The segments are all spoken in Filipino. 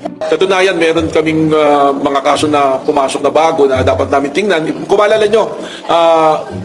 Katunayan, meron kaming mga kaso na pumasok na bago na dapat namin tingnan. Kung maalala nyo,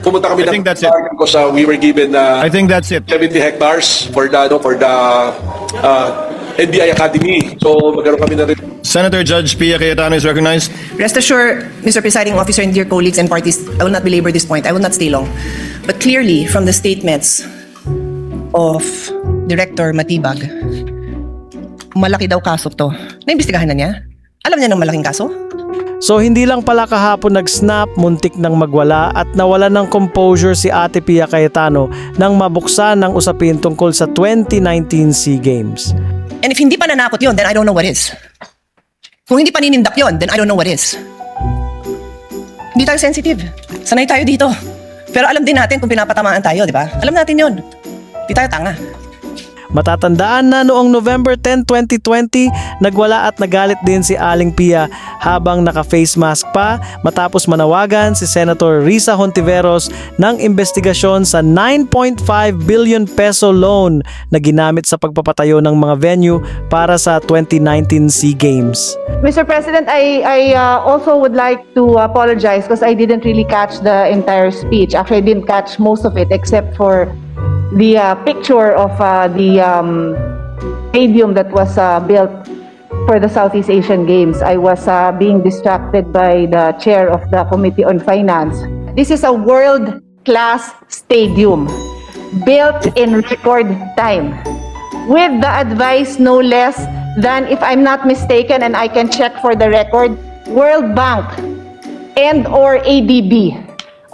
pumunta kami I think that's it. Sa we were given I think that's it. 70 hectares for the NBI Academy. So magkaroon kami na rin. Senator Judge Pia Cayetano is recognized. Rest assured, Mr. Presiding Officer and dear colleagues and parties, I will not belabor this point. I will not stay long. But clearly, from the statements of Director Matibag, malaki daw kaso to. Naimbestigahan na niya? Alam niya ng malaking kaso? So hindi lang pala kahapon nag-snap, muntik nang magwala at nawala ng composure si Ate Pia Cayetano nang mabuksan ng usapin tungkol sa 2019 SEA Games. And if hindi pa nanakot yun, then I don't know what is. Kung hindi pa ninindak yun, then I don't know what is. Hindi tayo sensitive. Sanay tayo dito. Pero alam din natin kung pinapatamaan tayo, di ba? Alam natin yun. Hindi tayo tanga. Matatandaan na noong November 10, 2020, nagwala at nagalit din si Aling Pia habang naka-face mask pa matapos manawagan si Senator Risa Hontiveros ng investigasyon sa 9.5 billion peso loan na ginamit sa pagpapatayo ng mga venue para sa 2019 SEA Games. Mr. President, I also would like to apologize because I didn't really catch the entire speech. Actually, I didn't catch most of it except for the picture of the stadium that was built for the Southeast Asian Games. I was being distracted by the chair of the Committee on Finance. This is a world-class stadium built in record time with the advice no less than, if I'm not mistaken and I can check for the record, World Bank and or ADB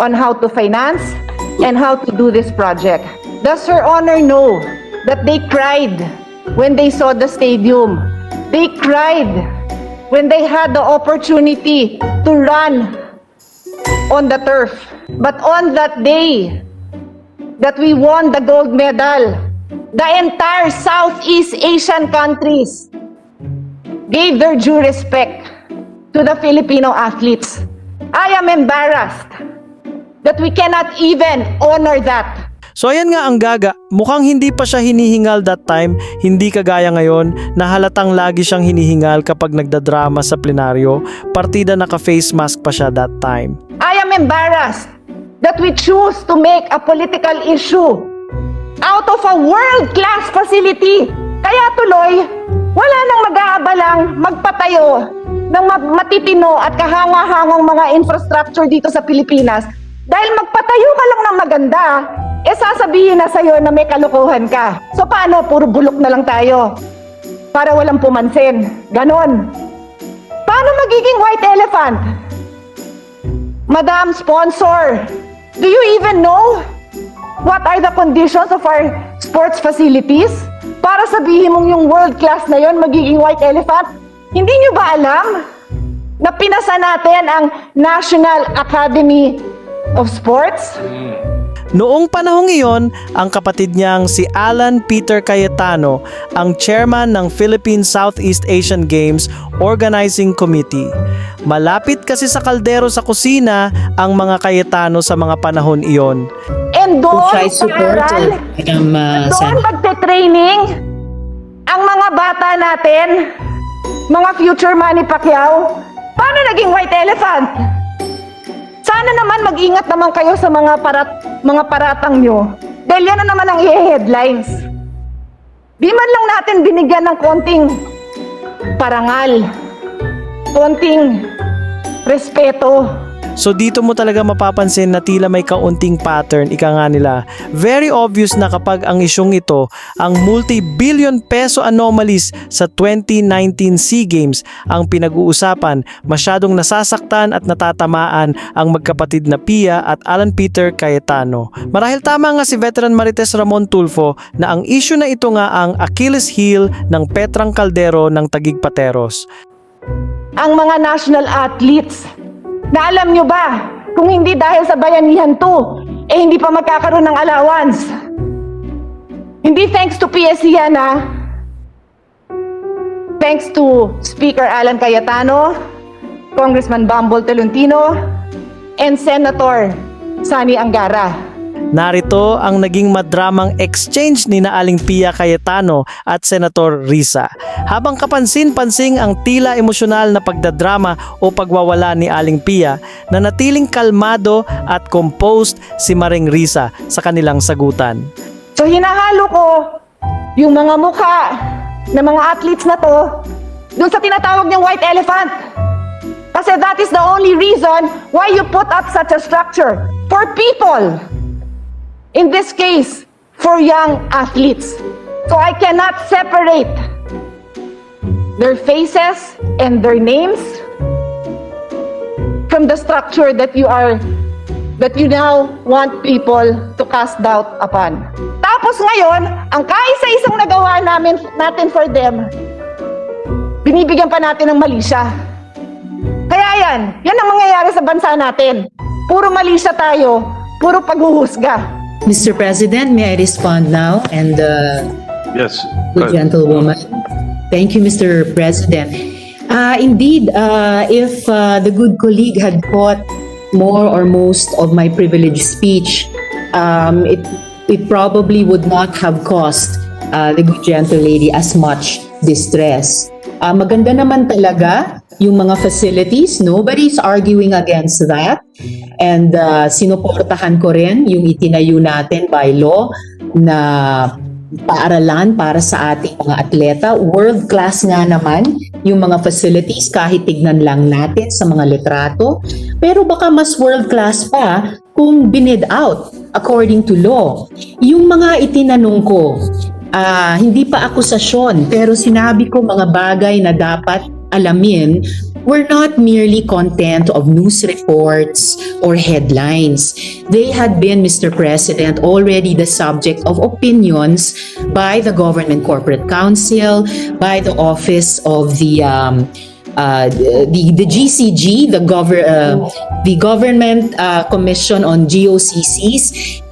on how to finance and how to do this project. Does Her Honor know that they cried when they saw the stadium? They cried when they had the opportunity to run on the turf. But on that day that we won the gold medal, the entire Southeast Asian countries gave their due respect to the Filipino athletes. I am embarrassed that we cannot even honor that. So ayan nga ang Gaga, mukhang hindi pa siya hinihingal that time, hindi kagaya ngayon na halatang lagi siyang hinihingal kapag nagdadrama sa plenaryo, partida naka-face mask pa siya that time. I am embarrassed that we choose to make a political issue out of a world-class facility. Kaya tuloy, wala nang mag-aabalang magpatayo ng matitino at kahanga-hangang mga infrastructure dito sa Pilipinas. Dahil magpatayo ka lang ng maganda, sasabihin na sa'yo na may kalokohan ka. So paano? Puro bulok na lang tayo para walang pumansin. Ganon. Paano magiging white elephant? Madam Sponsor, do you even know what are the conditions of our sports facilities? Para sabihin mong yung world class na yon magiging white elephant? Hindi nyo ba alam na pinasa natin ang National Academy of Sports? Noong panahong iyon, ang kapatid niyang si Alan Peter Cayetano ang chairman ng Philippine Southeast Asian Games Organizing Committee. Malapit kasi sa kaldero sa kusina ang mga Cayetano sa mga panahon iyon. And doon, I support Madam doon magte-training ang mga bata natin, mga future Manny Pacquiao. Paano naging white elephant? Sana naman mag-ingat naman kayo sa mga paratang nyo. Dahil yan na naman ang i-headlines. Di man lang natin binigyan ng konting parangal, konting respeto. So dito mo talaga mapapansin na tila may kaunting pattern, ika nga nila. Very obvious na kapag ang isyong ito, ang multi-billion peso anomalies sa 2019 SEA Games ang pinag-uusapan, masyadong nasasaktan at natatamaan ang magkapatid na Pia at Alan Peter Cayetano. Marahil tama nga si Veteran Marites Ramon Tulfo na ang issue na ito nga ang Achilles heel ng Petrang Caldero ng Taguig Pateros. Ang mga national athletes, na alam nyo ba, kung hindi dahil sa bayanihan to, hindi pa magkakaroon ng allowance. Hindi thanks to PSC yan, ha? Thanks to Speaker Alan Cayetano, Congressman Bambol Tolentino, and Senator Sani Angara. Narito ang naging madramang exchange ni na Aling Pia Cayetano at Senator Risa. Habang kapansin-pansing ang tila emosyonal na pagdadrama o pagwawala ni Aling Pia, nanatiling kalmado at composed si Maring Risa sa kanilang sagutan. So hinahalo ko yung mga mukha ng mga athletes na to dun sa tinatawag niyang white elephant. Kasi that is the only reason why you put up such a structure for people. In this case, for young athletes. So I cannot separate their faces and their names from the structure that you now want people to cast doubt upon. Tapos ngayon, ang kaisa-isang nagawa natin for them, binibigyan pa natin ng mali siya. Kaya yan ang mangyayari sa bansa natin. Puro mali siya tayo, puro paghuhusga. Mr. President, may I respond now? And Yes. the gentlewoman. Thank you, Mr. President. Indeed, if the good colleague had caught more or most of my privileged speech, it probably would not have caused the good gentle lady as much distress. Maganda naman talaga yung mga facilities. Nobody's arguing against that. And sinuportahan ko rin yung itinayo natin by law na paaralan para sa ating mga atleta. World class nga naman yung mga facilities kahit tignan lang natin sa mga litrato. Pero baka mas world class pa kung binid out according to law. Yung mga itinanong ko, hindi pa akusasyon pero sinabi ko mga bagay na dapat alamin. We're not merely content of news reports or headlines. They had been, Mr. President, already the subject of opinions by the Government Corporate Council, by the Office of the GCG, the Government Commission on GOCCs,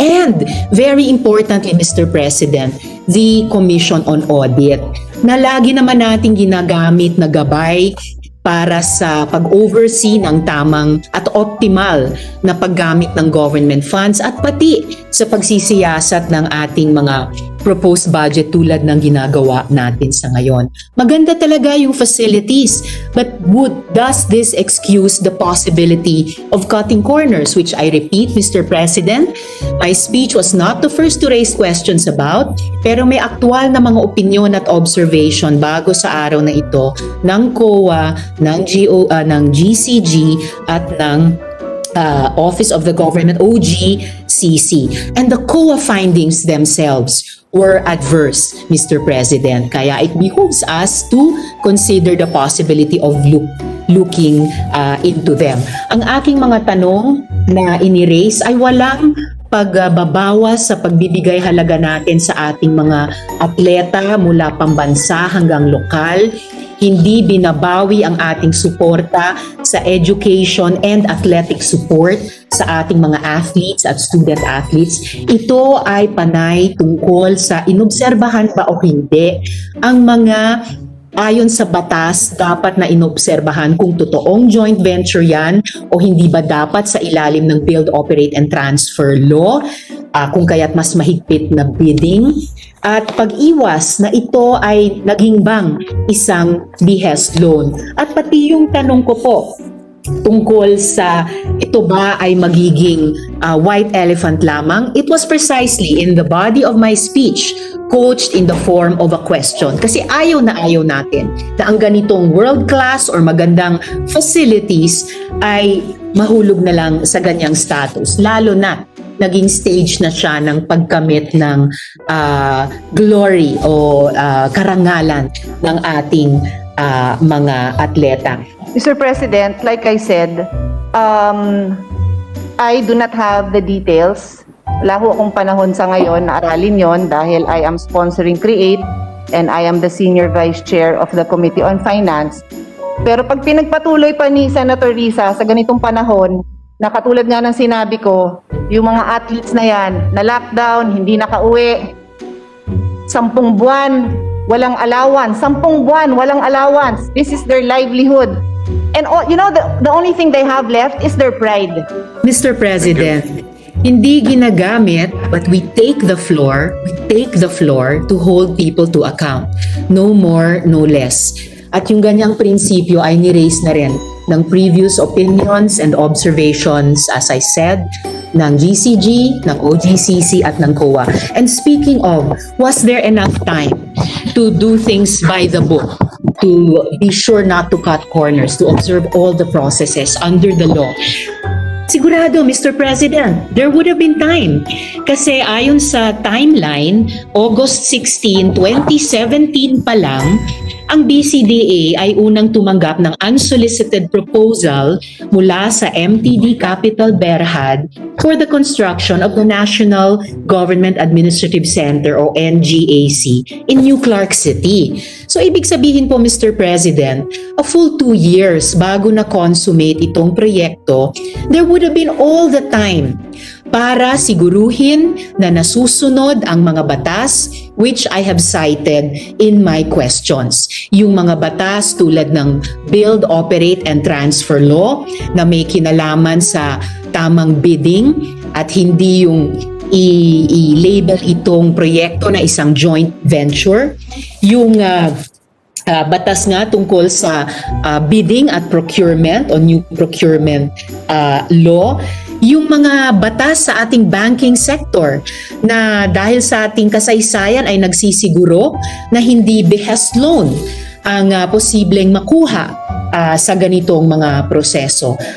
and very importantly, Mr. President, the Commission on Audit, na lagi naman nating ginagamit na gabay para sa pag-oversee ng tamang at optimal na paggamit ng government funds at pati sa pagsisiyasat ng ating mga proposed budget tulad ng ginagawa natin sa ngayon. Maganda talaga yung facilities, but does this excuse the possibility of cutting corners, which I repeat, Mr. President, my speech was not the first to raise questions about, pero may aktual na mga opinyon at observation bago sa araw na ito ng COA, ng GCG at ng Office of the Government, OGCC. And the COA findings themselves were adverse, Mr. President. Kaya it behooves us to consider the possibility of looking into them. Ang aking mga tanong na iniraise ay walang pagbabawas sa pagbibigay halaga natin sa ating mga atleta mula pambansa hanggang lokal. Hindi binabawi ang ating suporta sa education and athletic support sa ating mga athletes at student athletes. Ito ay panay tungkol sa inobserbahan ba o hindi ang mga ayon sa batas dapat na inobserbahan kung totoong joint venture yan o hindi ba dapat sa ilalim ng Build, Operate and Transfer Law, kung kaya't mas mahigpit na bidding. At pag-iwas na ito ay naging bang isang behest loan. At pati yung tanong ko po tungkol sa ito ba ay magiging white elephant lamang, it was precisely in the body of my speech coached in the form of a question. Kasi ayaw natin na ang ganitong world-class or magandang facilities ay mahulog na lang sa ganyang status. Lalo na naging stage na siya ng pagkamit ng glory o karangalan ng ating mga atleta. Mr. President, like I said, I do not have the details. Wala ho akong panahon sa ngayon na aralin yon dahil I am sponsoring CREATE and I am the Senior Vice Chair of the Committee on Finance. Pero pag pinagpatuloy pa ni Senator Risa sa ganitong panahon, na katulad nga ng sinabi ko, yung mga athletes na yan, na lockdown, hindi nakauwi, 10 buwan, walang allowance, 10 buwan, walang allowance. This is their livelihood. And you know, the only thing they have left is their pride. Mr. President, hindi ginagamit, but we take the floor to hold people to account. No more, no less. At yung ganyang prinsipyo ay ni-raise na rin ng previous opinions and observations, as I said, ng GCG, ng OGCC at ng COA. And speaking of, was there enough time to do things by the book, to be sure not to cut corners, to observe all the processes under the law? Sigurado, Mr. President, there would have been time. Kasi ayon sa timeline, August 16, 2017 pa lang, ang BCDA ay unang tumanggap ng unsolicited proposal mula sa MTD Capital Berhad for the construction of the National Government Administrative Center o NGAC in New Clark City. So ibig sabihin po, Mr. President, a full 2 years bago na-consummate itong proyekto, there would have been all the time para siguruhin na nasusunod ang mga batas which I have cited in my questions. Yung mga batas tulad ng Build, Operate, and Transfer Law na may kinalaman sa tamang bidding at hindi yung i-label itong proyekto na isang joint venture. Yung batas nga tungkol sa bidding at procurement o new procurement law, yung mga batas sa ating banking sector na dahil sa ating kasaysayan ay nagsisiguro na hindi behest loan ang posibleng makuha sa ganitong mga proseso.